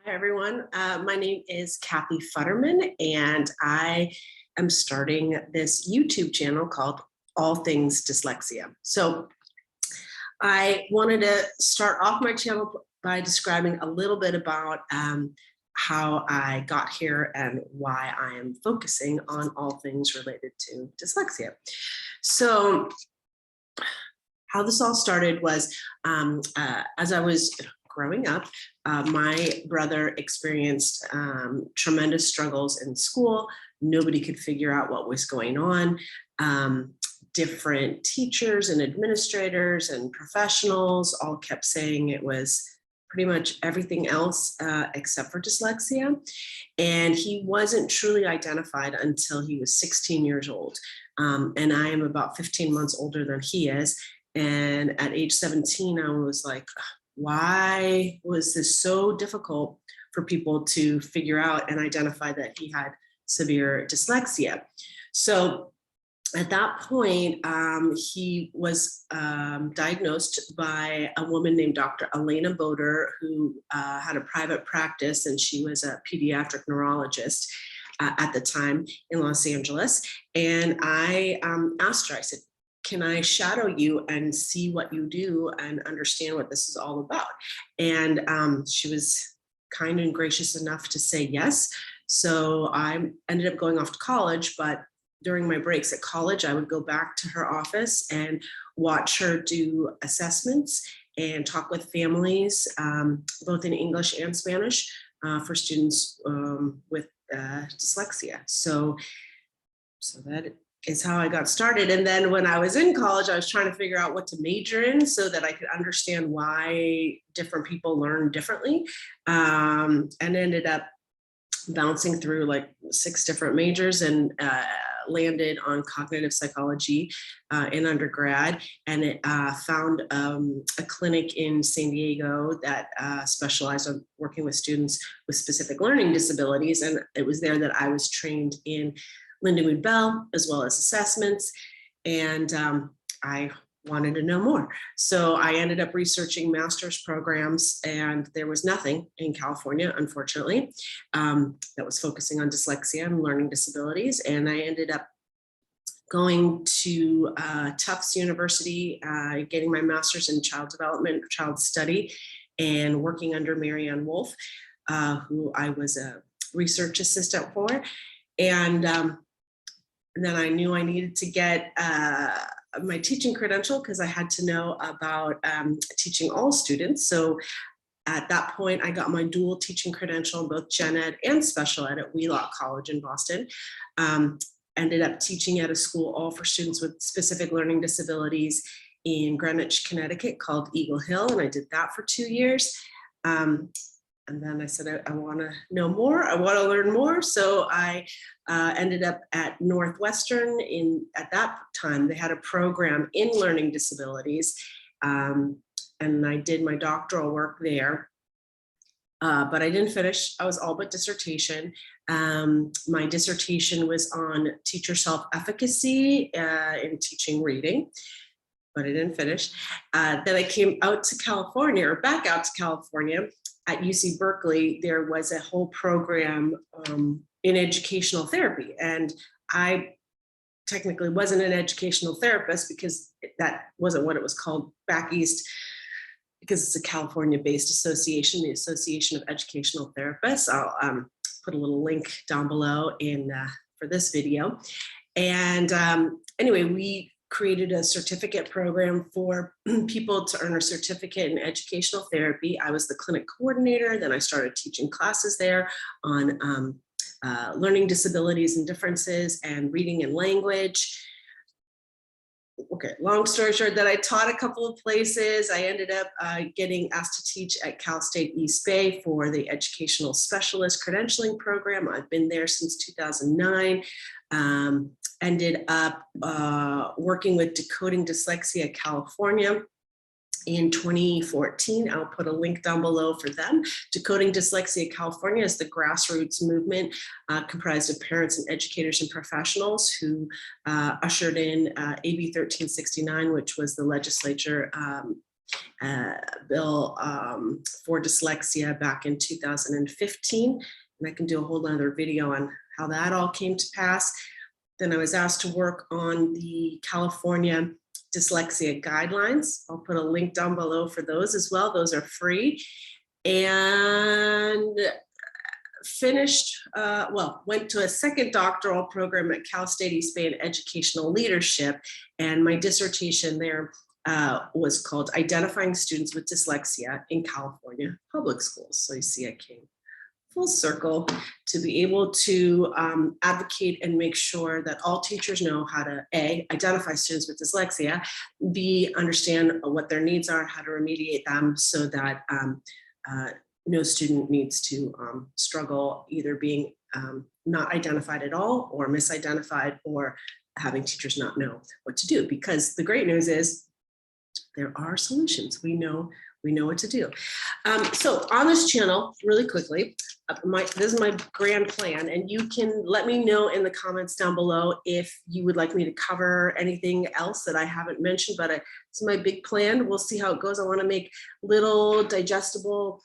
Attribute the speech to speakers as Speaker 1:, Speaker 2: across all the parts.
Speaker 1: Hi, everyone. My name is Kathy Futterman, and I am starting this YouTube channel called All Things Dyslexia. So I wanted to start off my channel by describing a little bit about how I got here and why I am focusing on all things related to dyslexia. So how this all started was as I was growing up, my brother experienced tremendous struggles in school. Nobody could figure out what was going on. Different teachers and administrators and professionals all kept saying it was pretty much everything else except for dyslexia. And he wasn't truly identified until he was 16 years old. And I am about 15 months older than he is. And at age 17, I was like, why was this so difficult for people to figure out and identify that he had severe dyslexia? So at that point, he was diagnosed by a woman named Dr. Elena Boder, who had a private practice, and she was a pediatric neurologist at the time in Los Angeles. And I asked her, I said, can I shadow you and see what you do and understand what this is all about? And she was kind and gracious enough to say yes. So I ended up going off to college, but during my breaks at college, I would go back to her office and watch her do assessments and talk with families, both in English and Spanish, for students with dyslexia. So that is how I got started. And then when I was in college, I was trying to figure out what to major in so that I could understand why different people learn differently, and ended up bouncing through like 6 different majors and landed on cognitive psychology in undergrad, and it found a clinic in San Diego that specialized on working with students with specific learning disabilities. And it was there that I was trained in Lindenwood Bell, as well as assessments. And I wanted to know more. So I ended up researching master's programs, and there was nothing in California, unfortunately, that was focusing on dyslexia and learning disabilities. And I ended up going to Tufts University, getting my master's in child development, child study, and working under Marianne Wolf, who I was a research assistant for. And then I knew I needed to get my teaching credential because I had to know about teaching all students. So at that point, I got my dual teaching credential in both gen ed and special ed at Wheelock College in Boston. Ended up teaching at a school all for students with specific learning disabilities in Greenwich, Connecticut, called Eagle Hill. And I did that for 2 years. And then I said, I want to know more. I want to learn more. So I ended up at Northwestern. At that time, they had a program in learning disabilities. And I did my doctoral work there. But I didn't finish. I was all but dissertation. My dissertation was on teacher self-efficacy in teaching reading, but I didn't finish. Then I came out to California, or back out to California. At UC Berkeley, there was a whole program in educational therapy. And I technically wasn't an educational therapist because that wasn't what it was called back east, because it's a California-based association, the Association of Educational Therapists. I'll put a little link down below for this video. And anyway, we created a certificate program for people to earn a certificate in educational therapy. I was the clinic coordinator. Then I started teaching classes there on learning disabilities and differences and reading and language. Okay, long story short, that I taught a couple of places. I ended up getting asked to teach at Cal State East Bay for the Educational Specialist Credentialing Program. I've been there since 2009. Ended up working with Decoding Dyslexia California in 2014. I'll put a link down below for them. Decoding Dyslexia California is the grassroots movement comprised of parents and educators and professionals who ushered in AB 1369, which was the legislature bill for dyslexia back in 2015. And I can do a whole other video on how that all came to pass. Then I was asked to work on the California dyslexia guidelines. I'll put a link down below for those as well. Those are free. And finished, went to a second doctoral program at Cal State East Bay in educational leadership. And my dissertation there was called Identifying Students with Dyslexia in California Public Schools. So you see, I came full circle to be able to advocate and make sure that all teachers know how to A, identify students with dyslexia, B, understand what their needs are, how to remediate them so that no student needs to struggle either being not identified at all or misidentified or having teachers not know what to do. Because the great news is there are solutions. We know what to do. So on this channel, really quickly, this is my grand plan, and you can let me know in the comments down below if you would like me to cover anything else that I haven't mentioned, but it's my big plan. We'll see how it goes. I want to make little digestible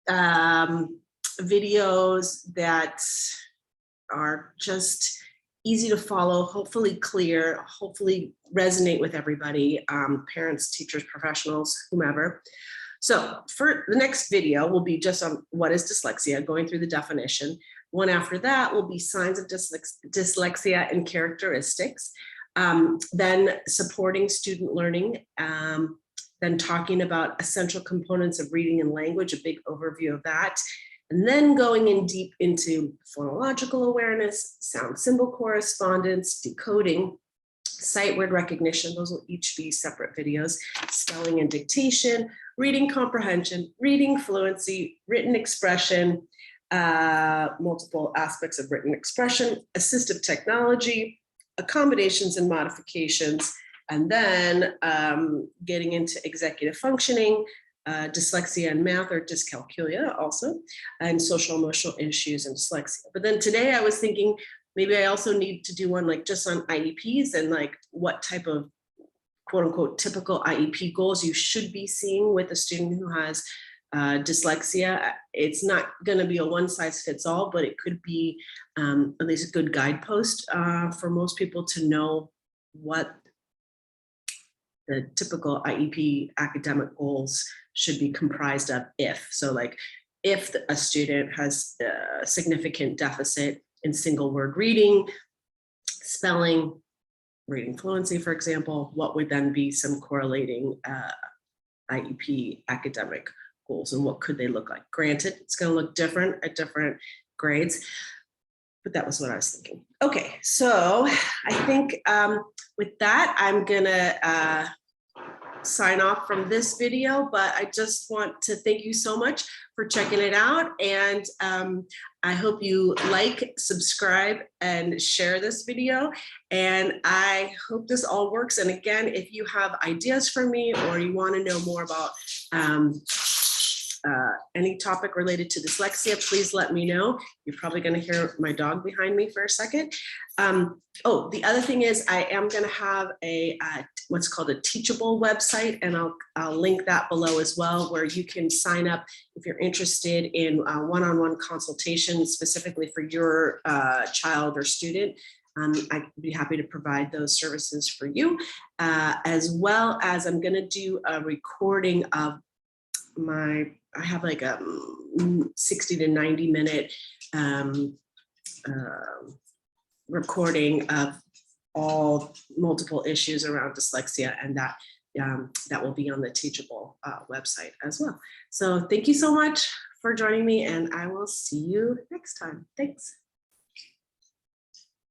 Speaker 1: videos that are just easy to follow, hopefully clear, hopefully resonate with everybody, parents, teachers, professionals, whomever. So for the next video will be just on what is dyslexia, going through the definition. One after that will be signs of dyslexia and characteristics. Then supporting student learning. Then talking about essential components of reading and language, a big overview of that. And then going in deep into phonological awareness, sound symbol correspondence, decoding, sight word recognition. Those will each be separate videos. Spelling and dictation, reading comprehension, reading fluency, written expression, multiple aspects of written expression, assistive technology, accommodations and modifications, and then getting into executive functioning, dyslexia and math or dyscalculia also, and social emotional issues and dyslexia. But then today I was thinking maybe I also need to do one like just on IEPs and like what type of quote unquote typical IEP goals you should be seeing with a student who has dyslexia. It's not going to be a one size fits all, but it could be at least a good guidepost for most people to know what the typical IEP academic goals should be comprised of if. So like if a student has a significant deficit in single word reading, spelling, reading fluency, for example, what would then be some correlating IEP academic goals and what could they look like? Granted, it's going to look different at different grades, but that was what I was thinking. Okay, so I think with that, I'm going to sign off from this video, but I just want to thank you so much for checking it out. And I hope you like, subscribe, and share this video. And I hope this all works. And again, if you have ideas for me or you want to know more about any topic related to dyslexia, please let me know. You're probably going to hear my dog behind me for a second. Oh, the other thing is I am going to have a what's called a Teachable website, and I'll link that below as well, where you can sign up if you're interested in one-on-one consultation specifically for your child or student. I'd be happy to provide those services for you, as well as I'm going to do a recording of I have like a 60 to 90 minute recording of all multiple issues around dyslexia, and that will be on the Teachable website as well. So thank you so much for joining me, and I will see you next time. Thanks.